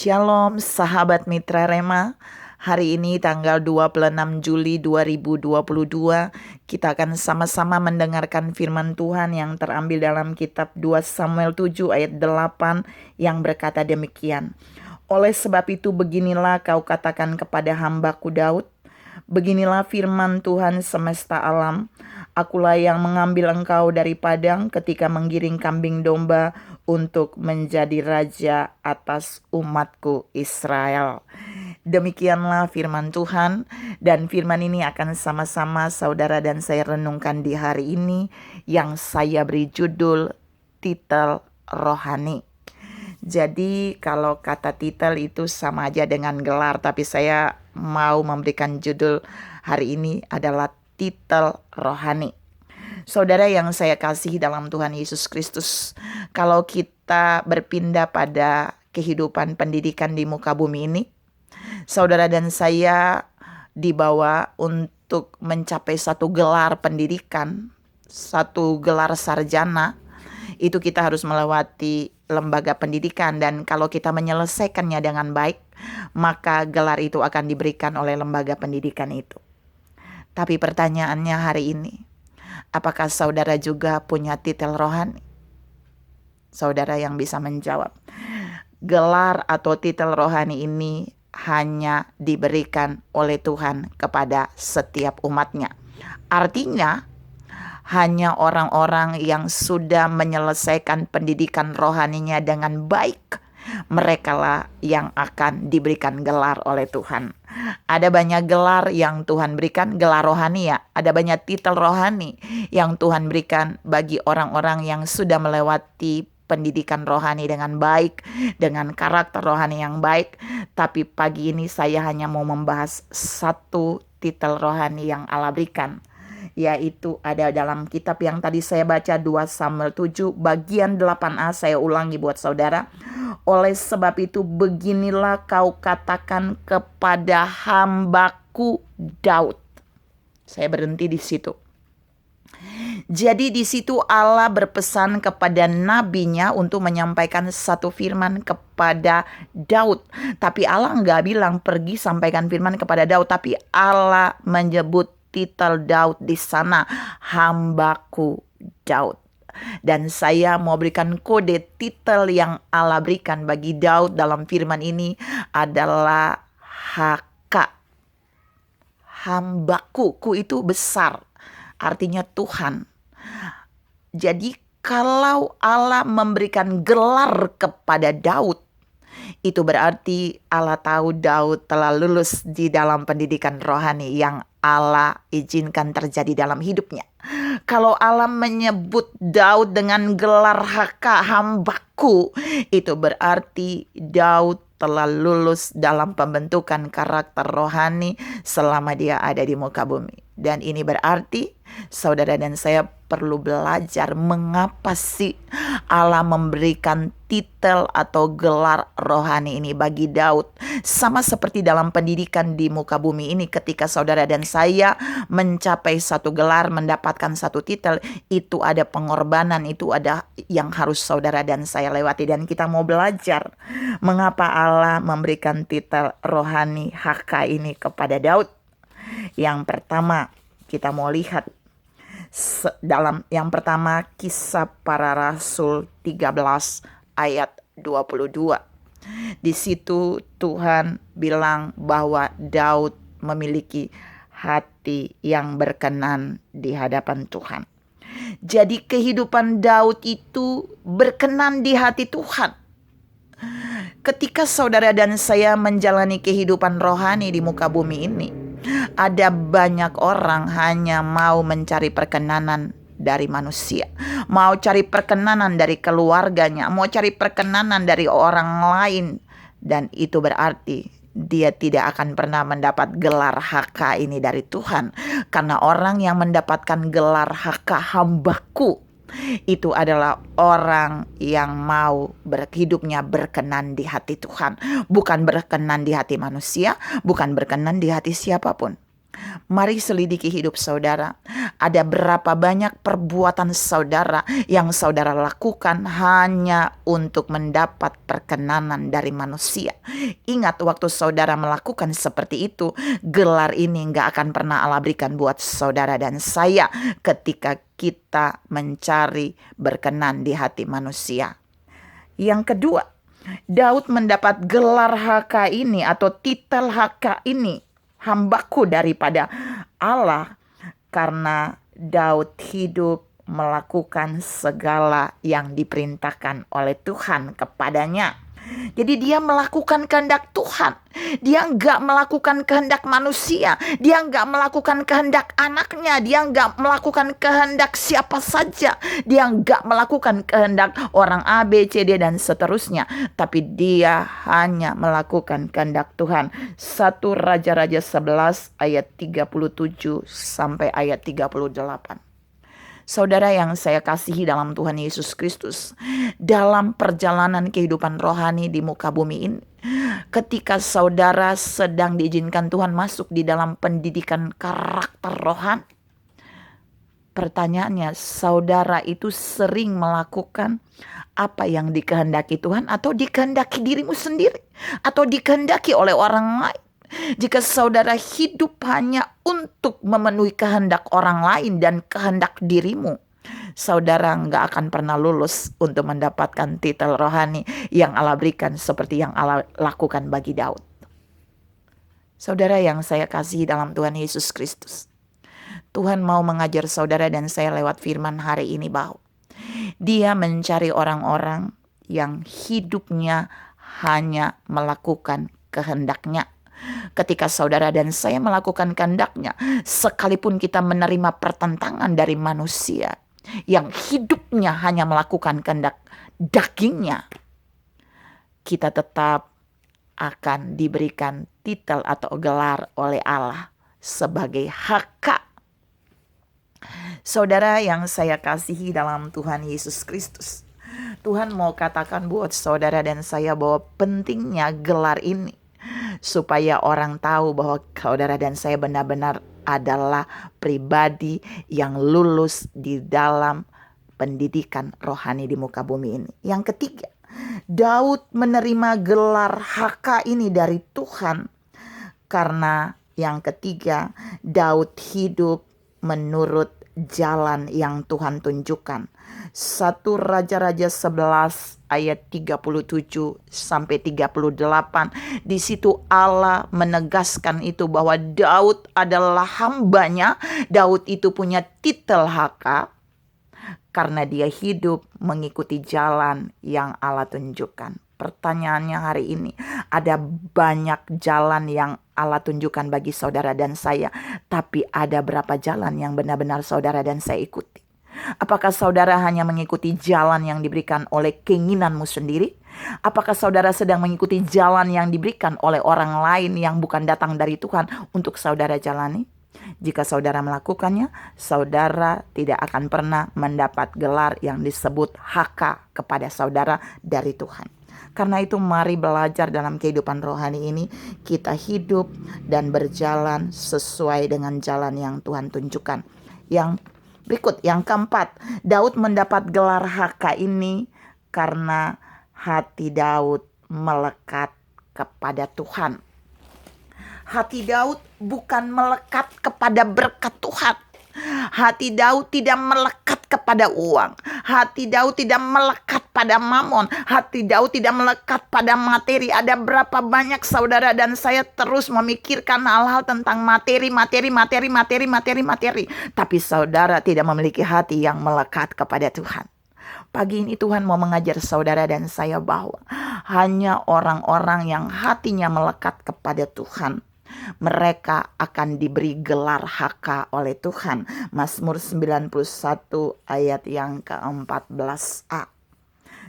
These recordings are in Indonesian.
Shalom sahabat Mitra Rema. Hari ini tanggal 26 Juli 2022 kita akan sama-sama mendengarkan firman Tuhan yang terambil dalam kitab 2 Samuel 7 ayat 8 yang berkata demikian. Oleh sebab itu beginilah kau katakan kepada hambaku Daud, beginilah firman Tuhan semesta alam, akulah yang mengambil engkau dari padang ketika menggiring kambing domba untuk menjadi raja atas umatku Israel. Demikianlah firman Tuhan, dan firman ini akan sama-sama saudara dan saya renungkan di hari ini yang saya beri judul titel rohani. Jadi kalau kata titel itu sama aja dengan gelar, tapi saya mau memberikan judul hari ini adalah titel rohani. Saudara yang saya kasihi dalam Tuhan Yesus Kristus, kalau kita berpindah pada kehidupan pendidikan di muka bumi ini, saudara dan saya dibawa untuk mencapai satu gelar pendidikan, satu gelar sarjana. Itu kita harus melewati lembaga pendidikan, dan kalau kita menyelesaikannya dengan baik, maka gelar itu akan diberikan oleh lembaga pendidikan itu. Tapi pertanyaannya hari ini, apakah saudara juga punya titel rohani? Saudara yang bisa menjawab. Gelar atau titel rohani ini hanya diberikan oleh Tuhan kepada setiap umatnya. Artinya, hanya orang-orang yang sudah menyelesaikan pendidikan rohaninya dengan baik, merekalah yang akan diberikan gelar oleh Tuhan. Ada banyak gelar yang Tuhan berikan, gelar rohani ya. Ada banyak titel rohani yang Tuhan berikan bagi orang-orang yang sudah melewati pendidikan rohani dengan baik, dengan karakter rohani yang baik. Tapi pagi ini saya hanya mau membahas satu titel rohani yang Allah berikan, yaitu ada dalam kitab yang tadi saya baca 2 Samuel 7 bagian 8a. Saya ulangi buat saudara. Oleh sebab itu beginilah kau katakan kepada hambaku Daud. Saya berhenti di situ. Jadi di situ Allah berpesan kepada nabinya untuk menyampaikan satu firman kepada Daud. Tapi Allah nggak bilang pergi sampaikan firman kepada Daud, tapi Allah menyebut titel Daud di sana, hambaku Daud. Dan saya mau berikan kode titel yang Allah berikan bagi Daud dalam firman ini adalah HK. Hambaku, ku itu besar, artinya Tuhan. Jadi kalau Allah memberikan gelar kepada Daud, itu berarti Allah tahu Daud telah lulus di dalam pendidikan rohani yang Allah izinkan terjadi dalam hidupnya. Kalau Allah menyebut Daud dengan gelar HK, hambaku, itu berarti Daud telah lulus dalam pembentukan karakter rohani selama dia ada di muka bumi. Dan ini berarti saudara dan saya perlu belajar mengapa sih Allah memberikan titel atau gelar rohani ini bagi Daud. Sama seperti dalam pendidikan di muka bumi ini, ketika saudara dan saya mencapai satu gelar, mendapatkan satu titel, itu ada pengorbanan, itu ada yang harus saudara dan saya lewati. Dan kita mau belajar mengapa Allah memberikan titel rohani HK ini kepada Daud. Yang pertama, kita mau lihat dalam yang pertama Kisah Para Rasul 13 ayat 22. Di situ Tuhan bilang bahwa Daud memiliki hati yang berkenan di hadapan Tuhan. Jadi kehidupan Daud itu berkenan di hati Tuhan. Ketika saudara dan saya menjalani kehidupan rohani di muka bumi ini, ada banyak orang hanya mau mencari perkenanan dari manusia, mau cari perkenanan dari keluarganya, mau cari perkenanan dari orang lain. Dan itu berarti dia tidak akan pernah mendapat gelar HK ini dari Tuhan. Karena orang yang mendapatkan gelar HK hambaku, itu adalah orang yang mau hidupnya berkenan di hati Tuhan. Bukan berkenan di hati manusia, bukan berkenan di hati siapapun. Mari selidiki hidup saudara. Ada berapa banyak perbuatan saudara yang saudara lakukan hanya untuk mendapat perkenanan dari manusia. Ingat, waktu saudara melakukan seperti itu, gelar ini gak akan pernah Allah berikan buat saudara dan saya ketika kita mencari berkenan di hati manusia. Yang kedua, Daud mendapat gelar HK ini atau titel HK ini, hambaku daripada Allah, karena Daud hidup melakukan segala yang diperintahkan oleh Tuhan kepadanya. Jadi dia melakukan kehendak Tuhan. Dia nggak melakukan kehendak manusia. Dia nggak melakukan kehendak anaknya. Dia nggak melakukan kehendak siapa saja. Dia nggak melakukan kehendak orang A, B, C, D, dan seterusnya. Tapi dia hanya melakukan kehendak Tuhan. 1 Raja-Raja 11 ayat 37 sampai ayat 38. Saudara yang saya kasihi dalam Tuhan Yesus Kristus, dalam perjalanan kehidupan rohani di muka bumi ini, ketika saudara sedang diizinkan Tuhan masuk di dalam pendidikan karakter rohani, pertanyaannya, saudara itu sering melakukan apa yang dikehendaki Tuhan atau dikehendaki dirimu sendiri atau dikehendaki oleh orang lain? Jika saudara hidup hanya untuk memenuhi kehendak orang lain dan kehendak dirimu, saudara nggak akan pernah lulus untuk mendapatkan titel rohani yang Allah berikan seperti yang Allah lakukan bagi Daud. Saudara yang saya kasihi dalam Tuhan Yesus Kristus, Tuhan mau mengajar saudara dan saya lewat firman hari ini bahwa Dia mencari orang-orang yang hidupnya hanya melakukan kehendaknya. Ketika saudara dan saya melakukan kehendaknya, sekalipun kita menerima pertentangan dari manusia yang hidupnya hanya melakukan kehendak dagingnya, kita tetap akan diberikan titel atau gelar oleh Allah sebagai HK. Saudara yang saya kasihi dalam Tuhan Yesus Kristus, Tuhan mau katakan buat saudara dan saya bahwa pentingnya gelar ini, supaya orang tahu bahwa saudara dan saya benar-benar adalah pribadi yang lulus di dalam pendidikan rohani di muka bumi ini. Yang ketiga, Daud menerima gelar HK ini dari Tuhan karena yang ketiga, Daud hidup menurut jalan yang Tuhan tunjukkan. 1 Raja-Raja 11 ayat 37 sampai 38. Di situ Allah menegaskan itu bahwa Daud adalah hambanya. Daud itu punya titel HK karena dia hidup mengikuti jalan yang Allah tunjukkan. Pertanyaannya hari ini, ada banyak jalan yang Allah tunjukkan bagi saudara dan saya, tapi ada berapa jalan yang benar-benar saudara dan saya ikuti? Apakah saudara hanya mengikuti jalan yang diberikan oleh keinginanmu sendiri? Apakah saudara sedang mengikuti jalan yang diberikan oleh orang lain yang bukan datang dari Tuhan untuk saudara jalani? Jika saudara melakukannya, saudara tidak akan pernah mendapat gelar yang disebut HK kepada saudara dari Tuhan. Karena itu mari belajar dalam kehidupan rohani ini, kita hidup dan berjalan sesuai dengan jalan yang Tuhan tunjukkan. Yang berikut, yang keempat, Daud mendapat gelar HK ini karena hati Daud melekat kepada Tuhan. Hati Daud bukan melekat kepada berkat Tuhan. Hati Daud tidak melekat kepada uang. Hati Daud tidak melekat pada mamon. Hati Daud tidak melekat pada materi. Ada berapa banyak saudara dan saya terus memikirkan hal-hal tentang materi. Tapi saudara tidak memiliki hati yang melekat kepada Tuhan. Pagi ini Tuhan mau mengajar saudara dan saya bahwa hanya orang-orang yang hatinya melekat kepada Tuhan, mereka akan diberi gelar HK oleh Tuhan. Mazmur 91 ayat yang ke-14a.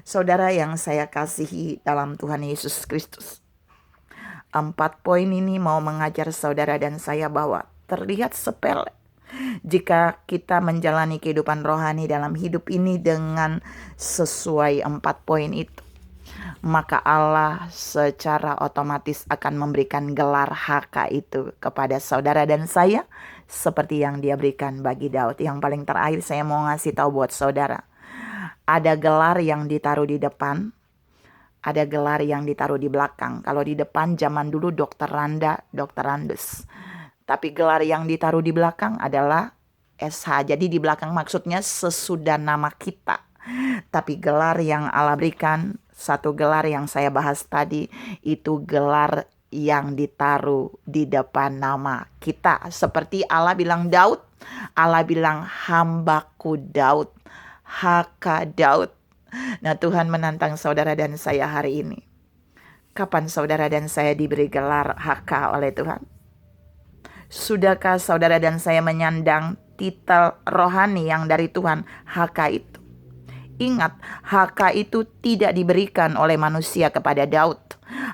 Saudara yang saya kasihi dalam Tuhan Yesus Kristus, 4 poin ini mau mengajar saudara dan saya bahwa terlihat sepele jika kita menjalani kehidupan rohani dalam hidup ini dengan sesuai 4 poin itu. maka Allah secara otomatis akan memberikan gelar HK itu kepada saudara dan saya seperti yang dia berikan bagi Daud. Yang paling terakhir saya mau ngasih tahu buat saudara. Ada gelar yang ditaruh di depan, ada gelar yang ditaruh di belakang. Kalau di depan zaman dulu Dokter Randa, Dokter Andes. Tapi gelar yang ditaruh di belakang adalah SH. Jadi di belakang maksudnya sesudah nama kita. Tapi gelar yang Allah berikan, satu gelar yang saya bahas tadi, itu gelar yang ditaruh di depan nama kita. Seperti Allah bilang Daud, Allah bilang hambaku Daud, HK Daud. Nah, Tuhan menantang saudara dan saya hari ini. Kapan saudara dan saya diberi gelar HK oleh Tuhan? Sudahkah saudara dan saya menyandang titel rohani yang dari Tuhan, HK itu? Ingat, HK itu tidak diberikan oleh manusia kepada Daud.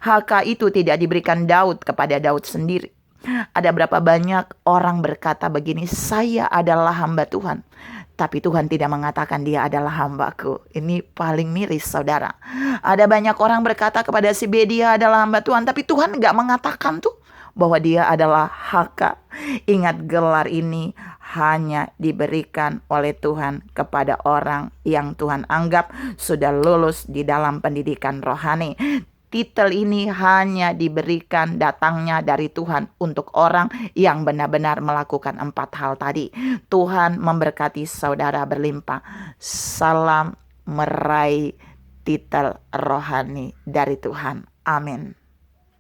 HK itu tidak diberikan Daud kepada Daud sendiri. Ada berapa banyak orang berkata begini, saya adalah hamba Tuhan. Tapi Tuhan tidak mengatakan dia adalah hambaku. Ini paling miris saudara. Ada banyak orang berkata kepada si B, dia adalah hamba Tuhan. Tapi Tuhan gak mengatakan tuh bahwa dia adalah HK. Ingat, gelar ini hanya diberikan oleh Tuhan kepada orang yang Tuhan anggap sudah lulus di dalam pendidikan rohani. Titel ini hanya diberikan datangnya dari Tuhan untuk orang yang benar-benar melakukan 4 hal tadi. Tuhan memberkati saudara berlimpah. Salam meraih titel rohani dari Tuhan. Amin.